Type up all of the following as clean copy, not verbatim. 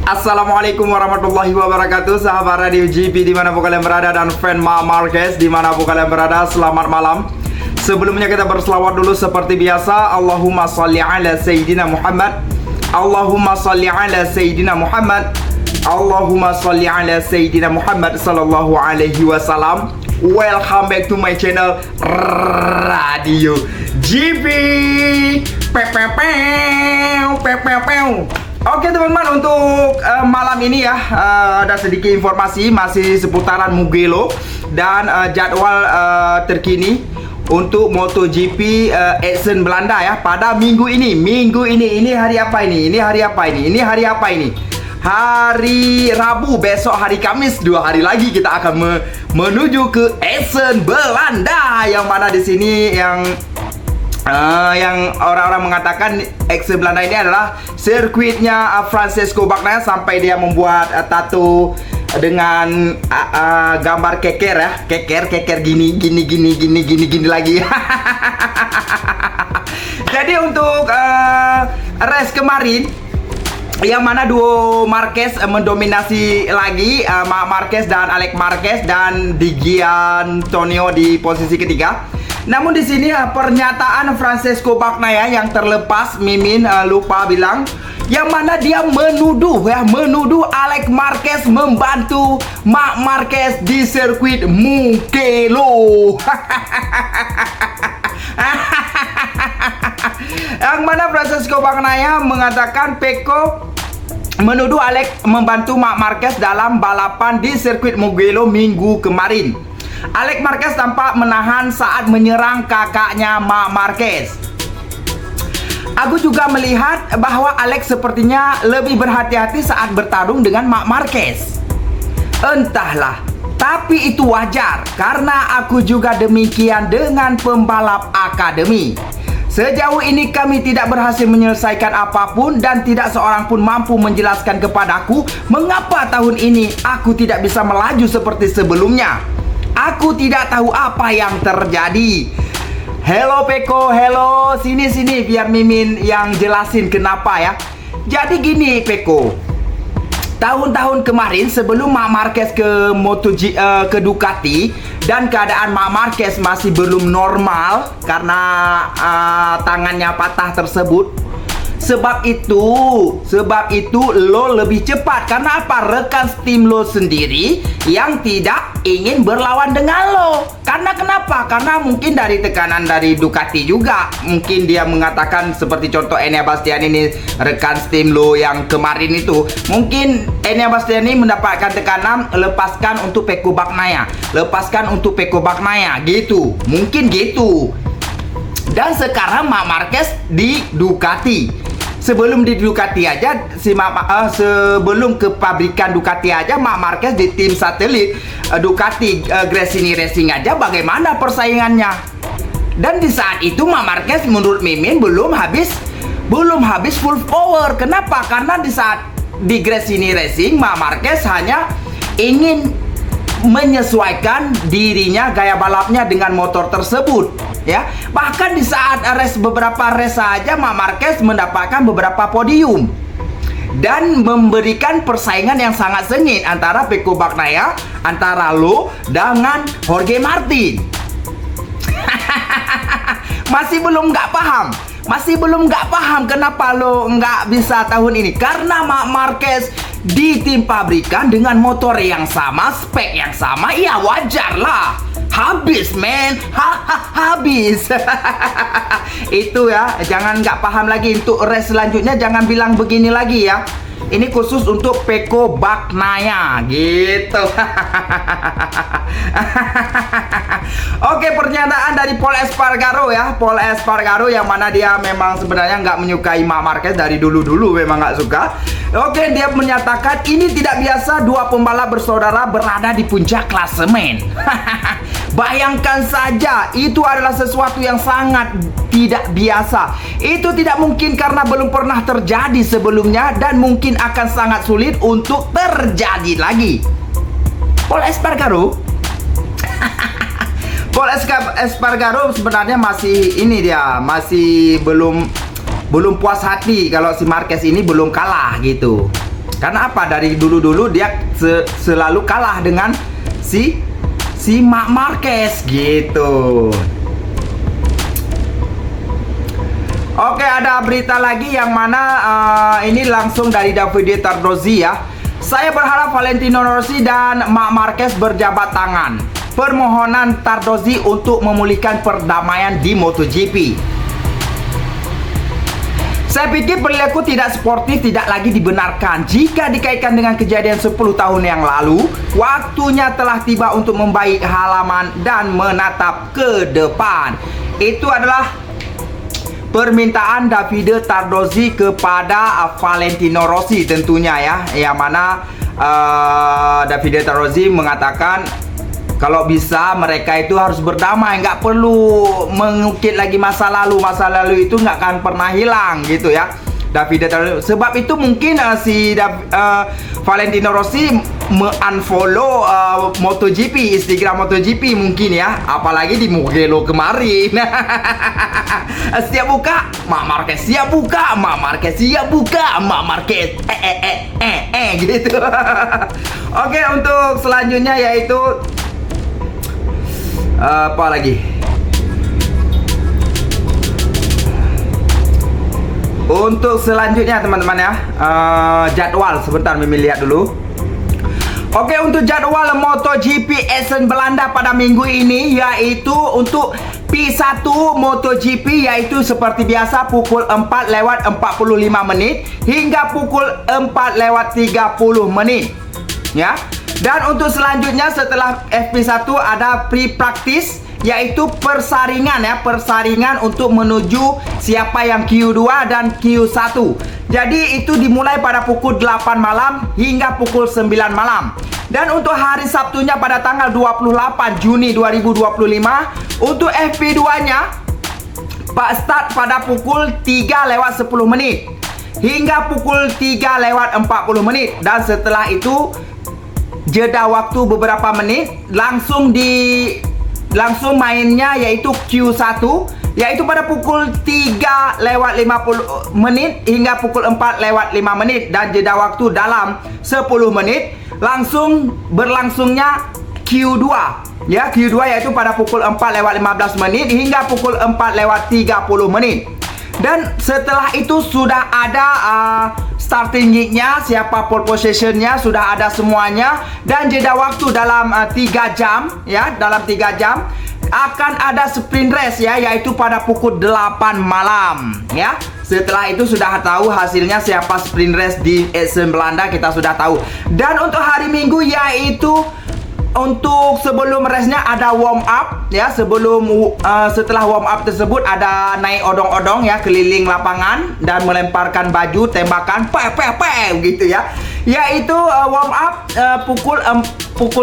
Assalamualaikum warahmatullahi wabarakatuh, sahabat Radio GP dimanapun kalian berada dan fan Marc Marquez dimanapun kalian berada, selamat malam. Sebelumnya kita berselawat dulu seperti biasa. Allahumma salli ala Sayyidina Muhammad, Allahumma salli ala Sayyidina Muhammad, Allahumma salli ala Sayyidina Muhammad sallallahu alaihi wasallam. Welcome back to my channel Radio GP. Oke teman-teman, untuk malam ini ya ada sedikit informasi masih seputaran Mugello dan jadwal terkini untuk MotoGP Assen Belanda ya pada minggu ini. Ini hari apa ini? Ini hari apa ini? Ini hari apa ini? Hari Rabu, besok hari Kamis, 2 hari lagi kita akan menuju ke Assen Belanda, yang mana di sini yang orang-orang mengatakan Assen Belanda ini adalah sirkuitnya Francesco Bagnaia, sampai dia membuat tato dengan gambar keker ya, keker gini lagi. Jadi untuk race kemarin, yang mana duo Marquez mendominasi lagi, Marc Marquez dan Alex Marquez, dan Di Giannantonio di posisi ketiga. Namun di sini pernyataan Francesco Bagnaia yang terlepas, Mimin lupa bilang, yang mana dia menuduh Alex Marquez membantu Marc Marquez di sirkuit Mugello. Yang mana Francesco Bagnaia mengatakan Pecco menuduh Alex membantu Marc Marquez dalam balapan di sirkuit Mugello minggu kemarin. Alex Marquez tampak menahan saat menyerang kakaknya Marc Marquez. Aku juga melihat bahwa Alex sepertinya lebih berhati-hati saat bertarung dengan Marc Marquez. Entahlah, tapi itu wajar karena aku juga demikian dengan pembalap akademi. Sejauh ini kami tidak berhasil menyelesaikan apapun dan tidak seorang pun mampu menjelaskan kepadaku mengapa tahun ini aku tidak bisa melaju seperti sebelumnya. Aku tidak tahu apa yang terjadi. Hello Pecco, hello, sini biar Mimin yang jelasin kenapa ya. Jadi gini Pecco, tahun-tahun kemarin sebelum Marc Marquez ke Ducati dan keadaan Marc Marquez masih belum normal karena tangannya patah tersebut. Sebab itu lo lebih cepat. Karena apa? Rekan tim lo sendiri yang tidak ingin berlawan dengan lo. Karena kenapa? Karena mungkin dari tekanan dari Ducati juga. Mungkin dia mengatakan seperti contoh Enea Bastianini ini, rekan tim lo yang kemarin itu. Mungkin Enea Bastianini mendapatkan tekanan, lepaskan untuk Pecco Bagnaia, lepaskan untuk Pecco Bagnaia gitu. Mungkin gitu. Dan sekarang Marc Marquez di Ducati. Sebelum di Ducati aja, sebelum ke pabrikan Ducati aja, Marc Marquez di tim satelit Ducati Gresini Racing aja bagaimana persaingannya. Dan di saat itu Marc Marquez menurut Mimin belum habis full power. Kenapa? Karena di saat di Gresini Racing Marc Marquez hanya ingin menyesuaikan dirinya, gaya balapnya dengan motor tersebut ya. Bahkan di saat beberapa race saja Marc Marquez mendapatkan beberapa podium dan memberikan persaingan yang sangat sengit antara Pecco Bagnaia, antara lo dengan Jorge Martin. Masih belum nggak paham kenapa lo nggak bisa tahun ini. Karena Marc Marquez di tim pabrikan dengan motor yang sama, spek yang sama, ya wajar lah. Habis men, habis. Itu ya, jangan nggak paham lagi. Untuk race selanjutnya jangan bilang begini lagi ya. Ini khusus untuk Pecco Bagnaia gitu. Oke, pernyataan dari Pol Espargaro ya. Pol Espargaro yang mana dia memang sebenarnya nggak menyukai Marc Marquez dari dulu memang nggak suka. Oke, dia menyatakan ini tidak biasa dua pembalap bersaudara berada di puncak klasemen. Bayangkan saja, itu adalah sesuatu yang sangat tidak biasa. Itu tidak mungkin karena belum pernah terjadi sebelumnya dan mungkin akan sangat sulit untuk terjadi lagi. Pol Espargaro Pol Espargaro sebenarnya masih belum puas hati kalau si Marquez ini belum kalah gitu. Karena apa? Dari dulu-dulu dia selalu kalah dengan si Marc Marquez gitu. Oke, ada berita lagi yang mana ini langsung dari Davide Tardozzi ya. Saya berharap Valentino Rossi dan Marc Marquez berjabat tangan. Permohonan Tardozzi untuk memulihkan perdamaian di MotoGP. Saya pikir perilaku tidak sportif tidak lagi dibenarkan. Jika dikaitkan dengan kejadian 10 tahun yang lalu, waktunya telah tiba untuk membaik halaman dan menatap ke depan. Itu adalah permintaan Davide Tardozzi kepada Valentino Rossi tentunya ya. Yang mana Davide Tardozzi mengatakan kalau bisa mereka itu harus berdamai, nggak perlu mengukit lagi masa lalu. Masa lalu itu nggak akan pernah hilang gitu ya. Davide Tardozzi. Sebab itu mungkin Valentino Rossi unfollow MotoGP, Instagram MotoGP mungkin ya. Apalagi di Mugello kemarin. Siap buka, Marc Marquez. Siap buka, Marc Marquez. Siap buka, Marc Marquez. Gitu. Oke, untuk selanjutnya yaitu apa lagi? Untuk selanjutnya teman-teman ya, jadwal sebentar Mimi lihat dulu. Oke, untuk jadwal MotoGP Essen Belanda pada minggu ini yaitu untuk P1 MotoGP yaitu seperti biasa pukul 4:45 menit hingga pukul 4:30 menit ya. Dan untuk selanjutnya setelah FP1 ada pre-practice yaitu persaringan ya, persaringan untuk menuju siapa yang Q2 dan Q1. Jadi itu dimulai pada pukul 8 malam hingga pukul 9 malam. Dan untuk hari Sabtunya pada tanggal 28 Juni 2025 untuk FP2-nya start pada pukul 3:10 menit hingga pukul 3:40 menit. Dan setelah itu jeda waktu beberapa menit langsung mainnya yaitu Q1 yaitu pada pukul 3:50 menit hingga pukul 4:05 menit dan jeda waktu dalam 10 menit langsung berlangsungnya Q2 ya. Q2 yaitu pada pukul 4:15 menit hingga pukul 4:30 menit. Dan setelah itu sudah ada starting gig-nya, siapa pole position-nya, sudah ada semuanya. Dan jeda waktu dalam 3 jam ya, dalam 3 jam akan ada sprint race ya, yaitu pada pukul 8 malam ya. Setelah itu sudah tahu hasilnya siapa sprint race di Essen Belanda, kita sudah tahu. Dan untuk hari Minggu yaitu untuk sebelum race-nya ada warm up ya. Setelah warm up tersebut ada naik odong-odong ya keliling lapangan dan melemparkan baju, tembakan gitu ya. Yaitu warm up pukul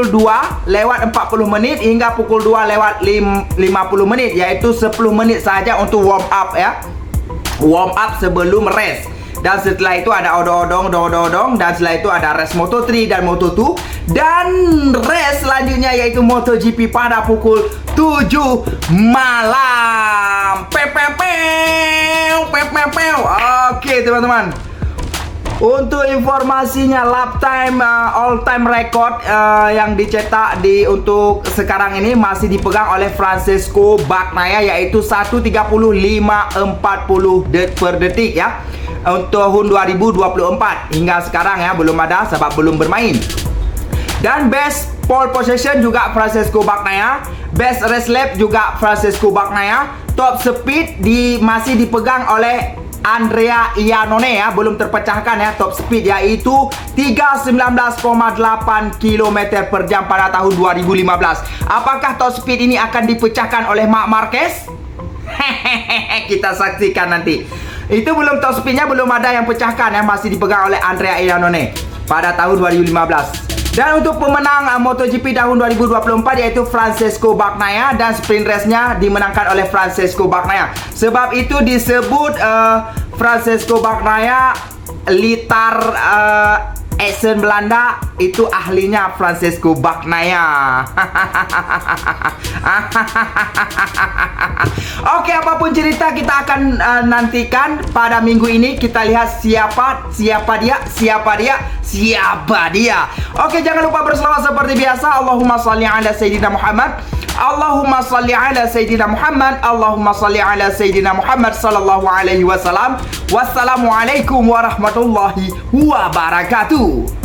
2:40 menit hingga pukul 2:50 menit, yaitu 10 menit saja untuk warm up ya. Warm up sebelum race. Dan setelah itu ada odong-odong. Dan setelah itu ada race Moto3 dan Moto2. Dan race selanjutnya yaitu MotoGP pada pukul 7 malam. Oke teman-teman, untuk informasinya lap time all time record yang dicetak untuk sekarang ini masih dipegang oleh Francesco Bagnaia yaitu 1:35:40 per detik ya. Untuk tahun 2024 hingga sekarang ya belum ada sebab belum bermain. Dan best pole position juga Francesco Bagnaia, best race lap juga Francesco Bagnaia, top speed masih dipegang oleh Andrea Iannone ya, belum terpecahkan ya top speed yaitu 319,8 km per jam pada tahun 2015. Apakah top speed ini akan dipecahkan oleh Marc Marquez? Kita saksikan nanti. Itu belum top speednya belum ada yang pecahkan ya, masih dipegang oleh Andrea Iannone pada tahun 2015. Dan untuk pemenang MotoGP tahun 2024 yaitu Francesco Bagnaia dan sprint race-nya dimenangkan oleh Francesco Bagnaia. Sebab itu disebut Francesco Bagnaia Litar Accent Belanda itu ahlinya Francesco Bagnaia. Oke, apapun cerita kita akan nantikan pada minggu ini. Kita lihat siapa dia. Oke, jangan lupa berselawat seperti biasa. Allahumma salli ala Sayyidina Muhammad. Allahumma salli ala Sayyidina Muhammad. Allahumma salli ala Sayyidina Muhammad sallallahu alaihi wasallam. Wassalamualaikum warahmatullahi wabarakatuh.